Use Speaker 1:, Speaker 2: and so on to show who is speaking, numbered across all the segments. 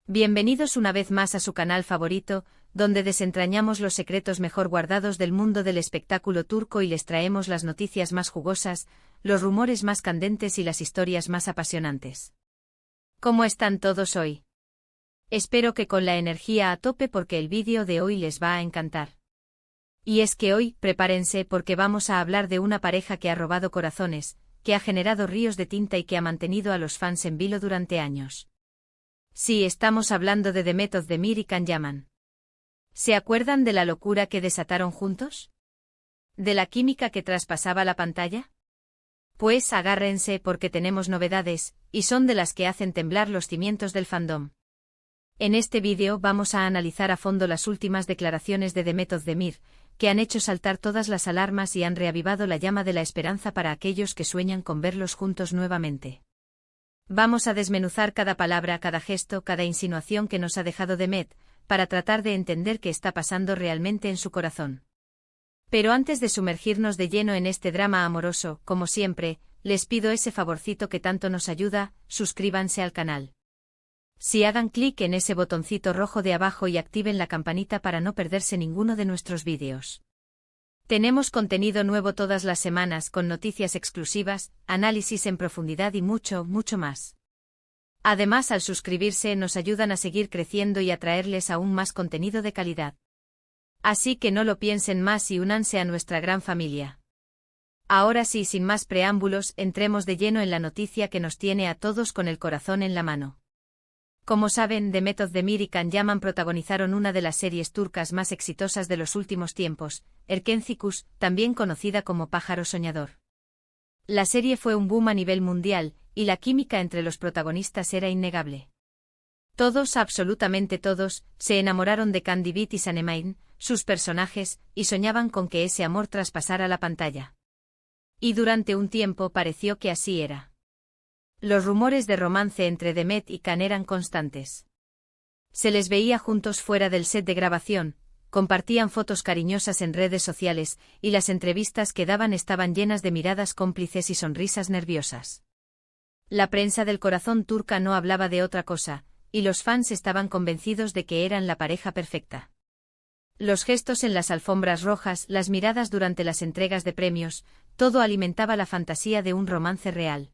Speaker 1: Bienvenidos una vez más a su canal favorito, donde desentrañamos los secretos mejor guardados del mundo del espectáculo turco y les traemos las noticias más jugosas, los rumores más candentes y las historias más apasionantes. ¿Cómo están todos hoy? Espero que con la energía a tope porque el vídeo de hoy les va a encantar. Y es que hoy, prepárense porque vamos a hablar de una pareja que ha robado corazones, que ha generado ríos de tinta y que ha mantenido a los fans en vilo durante años. Sí, estamos hablando de Demet Özdemir y Can Yaman. ¿Se acuerdan de la locura que desataron juntos? ¿De la química que traspasaba la pantalla? Pues agárrense porque tenemos novedades, y son de las que hacen temblar los cimientos del fandom. En este vídeo vamos a analizar a fondo las últimas declaraciones de Demet Özdemir, que han hecho saltar todas las alarmas y han reavivado la llama de la esperanza para aquellos que sueñan con verlos juntos nuevamente. Vamos a desmenuzar cada palabra, cada gesto, cada insinuación que nos ha dejado Demet, para tratar de entender qué está pasando realmente en su corazón. Pero antes de sumergirnos de lleno en este drama amoroso, como siempre, les pido ese favorcito que tanto nos ayuda: suscríbanse al canal. Sí, hagan clic en ese botoncito rojo de abajo y activen la campanita para no perderse ninguno de nuestros vídeos. Tenemos contenido nuevo todas las semanas con noticias exclusivas, análisis en profundidad y mucho, mucho más. Además, al suscribirse nos ayudan a seguir creciendo y a traerles aún más contenido de calidad. Así que no lo piensen más y únanse a nuestra gran familia. Ahora sí, sin más preámbulos, entremos de lleno en la noticia que nos tiene a todos con el corazón en la mano. Como saben, Demet Özdemir y Can Yaman protagonizaron una de las series turcas más exitosas de los últimos tiempos, Erkenci Kuş, también conocida como Pájaro Soñador. La serie fue un boom a nivel mundial, y la química entre los protagonistas era innegable. Todos, absolutamente todos, se enamoraron de Can Divit y Sanemeyn, sus personajes, y soñaban con que ese amor traspasara la pantalla. Y durante un tiempo pareció que así era. Los rumores de romance entre Demet y Can eran constantes. Se les veía juntos fuera del set de grabación, compartían fotos cariñosas en redes sociales, y las entrevistas que daban estaban llenas de miradas cómplices y sonrisas nerviosas. La prensa del corazón turca no hablaba de otra cosa, y los fans estaban convencidos de que eran la pareja perfecta. Los gestos en las alfombras rojas, las miradas durante las entregas de premios, todo alimentaba la fantasía de un romance real.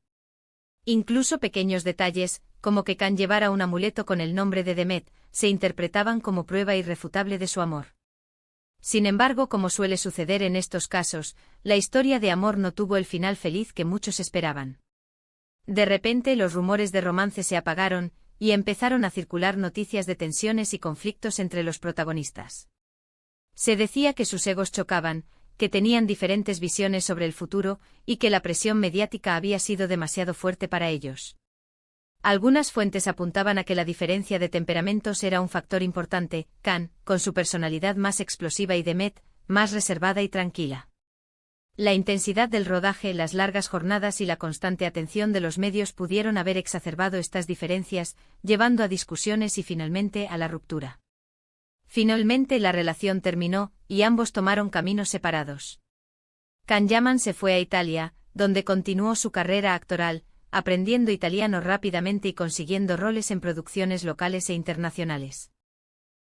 Speaker 1: Incluso pequeños detalles, como que Can llevara un amuleto con el nombre de Demet, se interpretaban como prueba irrefutable de su amor. Sin embargo, como suele suceder en estos casos, la historia de amor no tuvo el final feliz que muchos esperaban. De repente los rumores de romance se apagaron, y empezaron a circular noticias de tensiones y conflictos entre los protagonistas. Se decía que sus egos chocaban, que tenían diferentes visiones sobre el futuro, y que la presión mediática había sido demasiado fuerte para ellos. Algunas fuentes apuntaban a que la diferencia de temperamentos era un factor importante: Can, con su personalidad más explosiva, y Demet, más reservada y tranquila. La intensidad del rodaje, las largas jornadas y la constante atención de los medios pudieron haber exacerbado estas diferencias, llevando a discusiones y finalmente a la ruptura. Finalmente la relación terminó, y ambos tomaron caminos separados. Can Yaman se fue a Italia, donde continuó su carrera actoral, aprendiendo italiano rápidamente y consiguiendo roles en producciones locales e internacionales.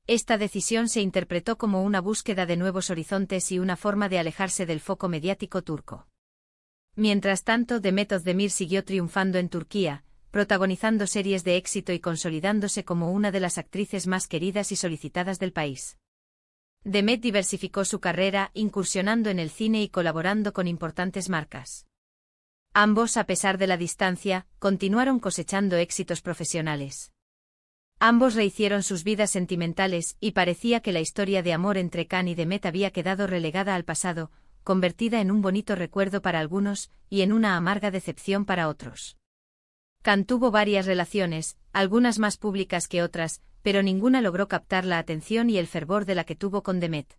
Speaker 1: Esta decisión se interpretó como una búsqueda de nuevos horizontes y una forma de alejarse del foco mediático turco. Mientras tanto, Demet Özdemir siguió triunfando en Turquía, protagonizando series de éxito y consolidándose como una de las actrices más queridas y solicitadas del país. Demet diversificó su carrera, incursionando en el cine y colaborando con importantes marcas. Ambos, a pesar de la distancia, continuaron cosechando éxitos profesionales. Ambos rehicieron sus vidas sentimentales, y parecía que la historia de amor entre Can y Demet había quedado relegada al pasado, convertida en un bonito recuerdo para algunos, y en una amarga decepción para otros. Can tuvo varias relaciones, algunas más públicas que otras, pero ninguna logró captar la atención y el fervor de la que tuvo con Demet.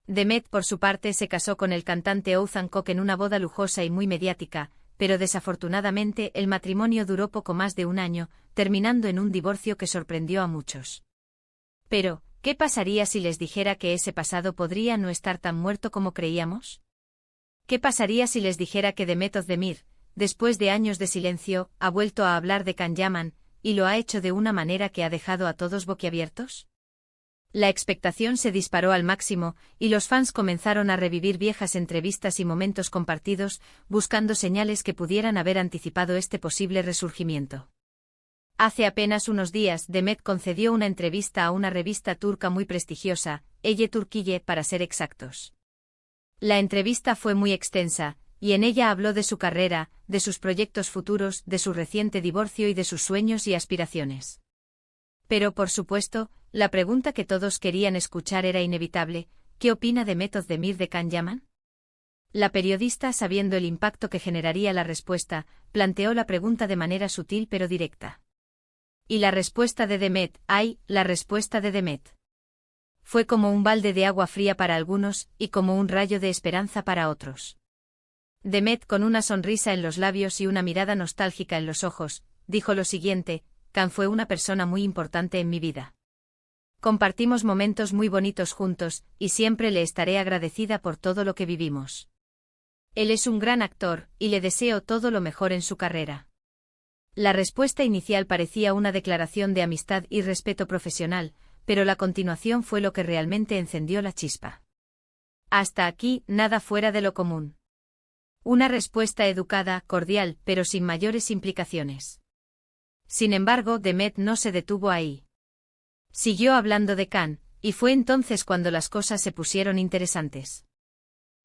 Speaker 1: Demet, por su parte, se casó con el cantante Oğuzhan Koç en una boda lujosa y muy mediática, pero desafortunadamente el matrimonio duró poco más de un año, terminando en un divorcio que sorprendió a muchos. Pero, ¿qué pasaría si les dijera que ese pasado podría no estar tan muerto como creíamos? ¿Qué pasaría si les dijera que Demet Özdemir, después de años de silencio, ha vuelto a hablar de Can Yaman, y lo ha hecho de una manera que ha dejado a todos boquiabiertos? La expectación se disparó al máximo, y los fans comenzaron a revivir viejas entrevistas y momentos compartidos, buscando señales que pudieran haber anticipado este posible resurgimiento. Hace apenas unos días, Demet concedió una entrevista a una revista turca muy prestigiosa, Elle Türkiye para ser exactos. La entrevista fue muy extensa, y en ella habló de su carrera, de sus proyectos futuros, de su reciente divorcio y de sus sueños y aspiraciones. Pero, por supuesto, la pregunta que todos querían escuchar era inevitable: ¿qué opina Demet Özdemir de Can Yaman? La periodista, sabiendo el impacto que generaría la respuesta, planteó la pregunta de manera sutil pero directa. Y la respuesta de Demet, la respuesta de Demet. Fue como un balde de agua fría para algunos, y como un rayo de esperanza para otros. Demet, con una sonrisa en los labios y una mirada nostálgica en los ojos, dijo lo siguiente: Can fue una persona muy importante en mi vida. Compartimos momentos muy bonitos juntos, y siempre le estaré agradecida por todo lo que vivimos. Él es un gran actor, y le deseo todo lo mejor en su carrera. La respuesta inicial parecía una declaración de amistad y respeto profesional, pero la continuación fue lo que realmente encendió la chispa. Hasta aquí, nada fuera de lo común. Una respuesta educada, cordial, pero sin mayores implicaciones. Sin embargo, Demet no se detuvo ahí. Siguió hablando de Can, y fue entonces cuando las cosas se pusieron interesantes.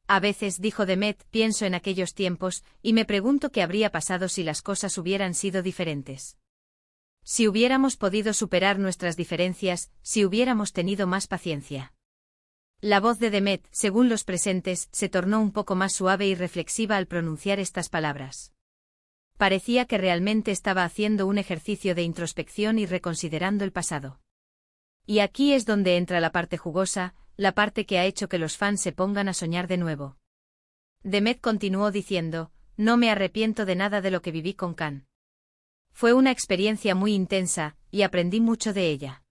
Speaker 1: A veces, dijo Demet, pienso en aquellos tiempos, y me pregunto qué habría pasado si las cosas hubieran sido diferentes. Si hubiéramos podido superar nuestras diferencias, si hubiéramos tenido más paciencia. La voz de Demet, según los presentes, se tornó un poco más suave y reflexiva al pronunciar estas palabras. Parecía que realmente estaba haciendo un ejercicio de introspección y reconsiderando el pasado. Y aquí es donde entra la parte jugosa, la parte que ha hecho que los fans se pongan a soñar de nuevo. Demet continuó diciendo: no me arrepiento de nada de lo que viví con Can. Fue una experiencia muy intensa, y aprendí mucho de ella.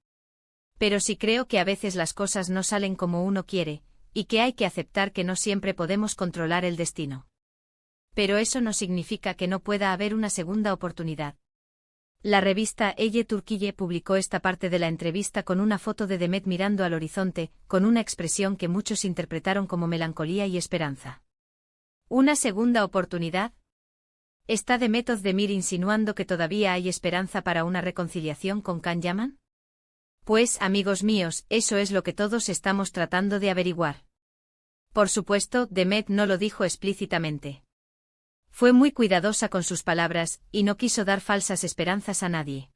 Speaker 1: Pero sí creo que a veces las cosas no salen como uno quiere, y que hay que aceptar que no siempre podemos controlar el destino. Pero eso no significa que no pueda haber una segunda oportunidad. La revista Elle Türkiye publicó esta parte de la entrevista con una foto de Demet mirando al horizonte, con una expresión que muchos interpretaron como melancolía y esperanza. ¿Una segunda oportunidad? ¿Está Demet Özdemir insinuando que todavía hay esperanza para una reconciliación con Can Yaman? Pues, amigos míos, eso es lo que todos estamos tratando de averiguar. Por supuesto, Demet no lo dijo explícitamente. Fue muy cuidadosa con sus palabras, y no quiso dar falsas esperanzas a nadie.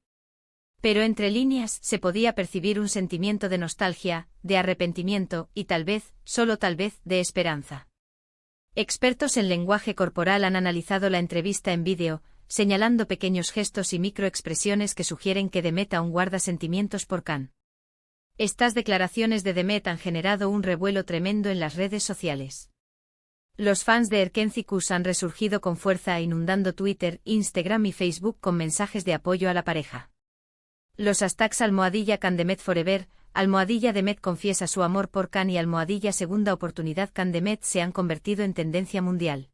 Speaker 1: Pero entre líneas se podía percibir un sentimiento de nostalgia, de arrepentimiento, y tal vez, solo tal vez, de esperanza. Expertos en lenguaje corporal han analizado la entrevista en vídeo, señalando pequeños gestos y microexpresiones que sugieren que Demet aún guarda sentimientos por Can. Estas declaraciones de Demet han generado un revuelo tremendo en las redes sociales. Los fans de Erkenci han resurgido con fuerza inundando Twitter, Instagram y Facebook con mensajes de apoyo a la pareja. Los hashtags #CanDemet Forever, #Demet confiesa su amor por Can y #segunda oportunidad Can Demet se han convertido en tendencia mundial.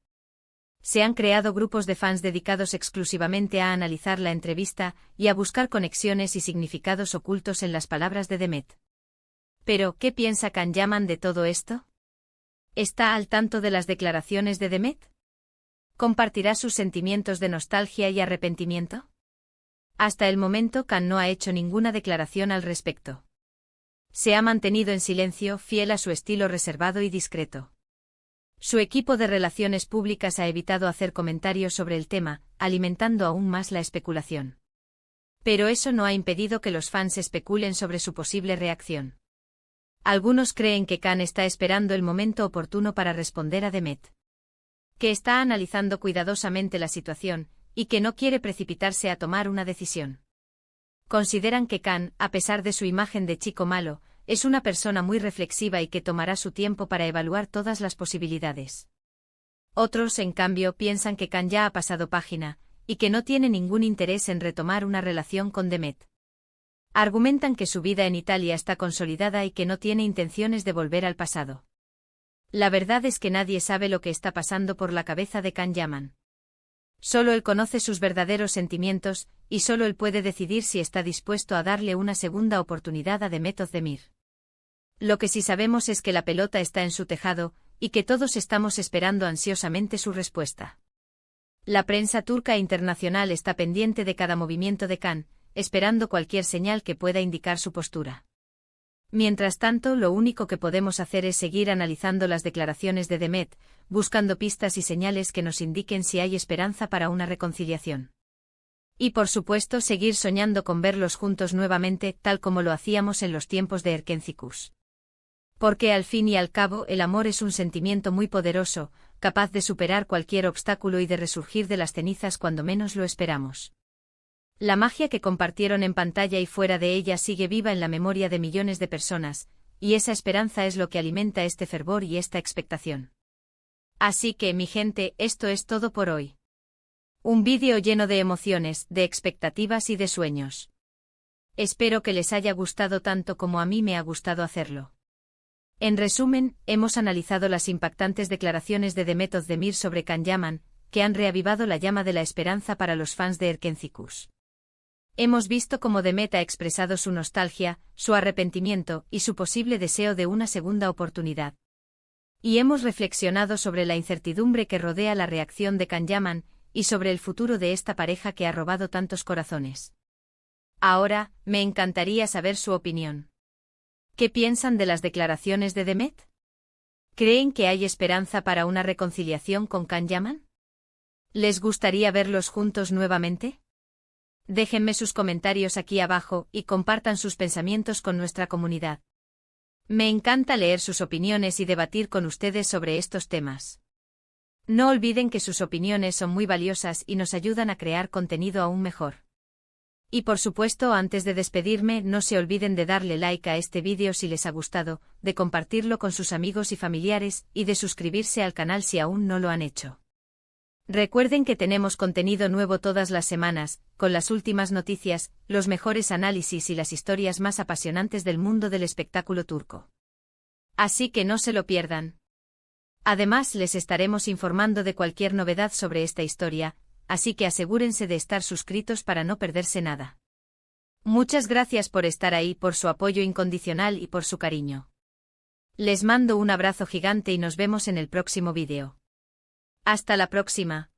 Speaker 1: Se han creado grupos de fans dedicados exclusivamente a analizar la entrevista y a buscar conexiones y significados ocultos en las palabras de Demet. Pero, ¿qué piensa Can Yaman de todo esto? ¿Está al tanto de las declaraciones de Demet? ¿Compartirá sus sentimientos de nostalgia y arrepentimiento? Hasta el momento Can no ha hecho ninguna declaración al respecto. Se ha mantenido en silencio, fiel a su estilo reservado y discreto. Su equipo de relaciones públicas ha evitado hacer comentarios sobre el tema, alimentando aún más la especulación. Pero eso no ha impedido que los fans especulen sobre su posible reacción. Algunos creen que Can está esperando el momento oportuno para responder a Demet. Que está analizando cuidadosamente la situación, y que no quiere precipitarse a tomar una decisión. Consideran que Can, a pesar de su imagen de chico malo, es una persona muy reflexiva y que tomará su tiempo para evaluar todas las posibilidades. Otros, en cambio, piensan que Can ya ha pasado página, y que no tiene ningún interés en retomar una relación con Demet. Argumentan que su vida en Italia está consolidada y que no tiene intenciones de volver al pasado. La verdad es que nadie sabe lo que está pasando por la cabeza de Can Yaman. Solo él conoce sus verdaderos sentimientos, y solo él puede decidir si está dispuesto a darle una segunda oportunidad a Demet Özdemir. Lo que sí sabemos es que la pelota está en su tejado, y que todos estamos esperando ansiosamente su respuesta. La prensa turca e internacional está pendiente de cada movimiento de Can, esperando cualquier señal que pueda indicar su postura. Mientras tanto, lo único que podemos hacer es seguir analizando las declaraciones de Demet, buscando pistas y señales que nos indiquen si hay esperanza para una reconciliación. Y por supuesto, seguir soñando con verlos juntos nuevamente, tal como lo hacíamos en los tiempos de Erkencikus. Porque al fin y al cabo, el amor es un sentimiento muy poderoso, capaz de superar cualquier obstáculo y de resurgir de las cenizas cuando menos lo esperamos. La magia que compartieron en pantalla y fuera de ella sigue viva en la memoria de millones de personas, y esa esperanza es lo que alimenta este fervor y esta expectación. Así que, mi gente, esto es todo por hoy. Un vídeo lleno de emociones, de expectativas y de sueños. Espero que les haya gustado tanto como a mí me ha gustado hacerlo. En resumen, hemos analizado las impactantes declaraciones de Demet Özdemir sobre Can Yaman, que han reavivado la llama de la esperanza para los fans de Erkencikus. Hemos visto cómo Demet ha expresado su nostalgia, su arrepentimiento y su posible deseo de una segunda oportunidad. Y hemos reflexionado sobre la incertidumbre que rodea la reacción de Can Yaman y sobre el futuro de esta pareja que ha robado tantos corazones. Ahora, me encantaría saber su opinión. ¿Qué piensan de las declaraciones de Demet? ¿Creen que hay esperanza para una reconciliación con Can Yaman? ¿Les gustaría verlos juntos nuevamente? Déjenme sus comentarios aquí abajo y compartan sus pensamientos con nuestra comunidad. Me encanta leer sus opiniones y debatir con ustedes sobre estos temas. No olviden que sus opiniones son muy valiosas y nos ayudan a crear contenido aún mejor. Y por supuesto, antes de despedirme, no se olviden de darle like a este vídeo si les ha gustado, de compartirlo con sus amigos y familiares y de suscribirse al canal si aún no lo han hecho. Recuerden que tenemos contenido nuevo todas las semanas, con las últimas noticias, los mejores análisis y las historias más apasionantes del mundo del espectáculo turco. Así que no se lo pierdan. Además, les estaremos informando de cualquier novedad sobre esta historia, así que asegúrense de estar suscritos para no perderse nada. Muchas gracias por estar ahí, por su apoyo incondicional y por su cariño. Les mando un abrazo gigante y nos vemos en el próximo vídeo. Hasta la próxima.